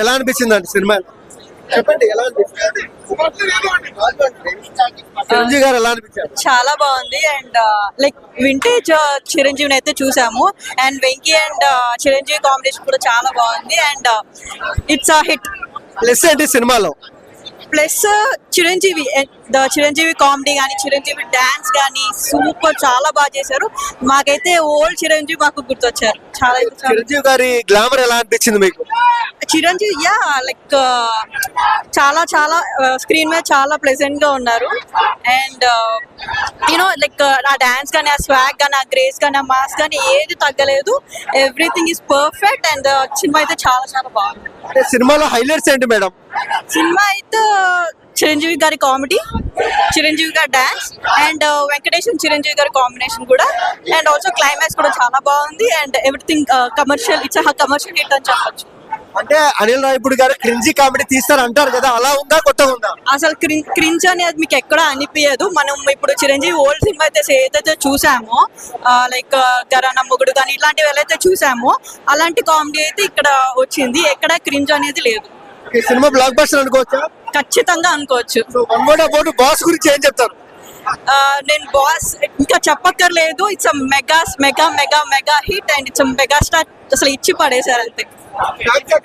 ఎలా అనిపించింది అండి సినిమా? చెప్పండి ఎలా అనిపించింది? చిరంజీవి గారు ఎలా అనిపించారు? చాలా బాగుంది అండ్ లైక్ వింటేజ్ చిరంజీవిని అయితే చూసాము and Venky and Chiranjeevi combination కూడా చాలా బాగుంది and it's a hit. Plus ఏంటి సినిమాలో? ప్లస్ చిరంజీవి కామెడీ కానీ చిరంజీవి డాన్స్ కానీ సూపర్, చాలా బాగా చేశారు. మాకైతే ఓల్డ్ చిరంజీవి మాకు గుర్తొచ్చారు. చాలా చిరంజీవి గారి గ్లామర్ ఎలా అనిపించింది మీకు? చిరంజీవి లైక్ చాలా చాలా స్క్రీన్ మీద చాలా ప్లెజెంట్ గా ఉన్నారు అండ్ యూనో లైక్ ఆ డాన్స్ కానీ ఆ స్వాగ్ కానీ ఆ గ్రేస్ కానీ ఆ మాస్ కానీ ఏది తగ్గలేదు. Everything is perfect and cinema అయితే చాలా చాలా బాగుంది. అంటే సినిమాలో హైలైట్స్ ఏంటి మేడం? సినిమా అయితే చిరంజీవి గారి కామెడీ, చిరంజీవి గారి డాన్స్ అండ్ వెంకటేష్ చిరంజీవి గారి కాంబినేషన్ కూడా అండ్ ఆల్సో క్లైమాక్స్ కూడా చాలా బాగుంది and everything commercial, it's commercial hit అని చెప్పొచ్చు. అంటే అనిల్ రావిపూడి గారు క్రింజీ కామెడీ తీస్తారు అంటారు కదా, అలా ఉందా కొత్తగా ఉందా? అసలు క్రింజ్ అనేది మీకు ఎక్కడ అనిపించదు. మనం ఇప్పుడు చిరంజీవి ఓల్డ్ సినిమా అయితే ఏదైతే చూసామో లైక్ గరానా మొగుడు కానీ ఇలాంటివి ఏదైతే చూసామో అలాంటి కామెడీ అయితే ఇక్కడ వచ్చింది. ఎక్కడ క్రింజ్ అనేది లేదు. ఈ సినిమా బ్లాక్ బస్టర్ అనుకోవచ్చా? ఖచ్చితంగా అనుకోవచ్చు. బాస్ గురించి ఏం చెప్తారు? నేను బాస్ ఇంకా చెప్పక్కర్లేదు. It's mega mega mega mega hit and it's mega star. అసలు ఇచ్చి పడేశారు అంతే.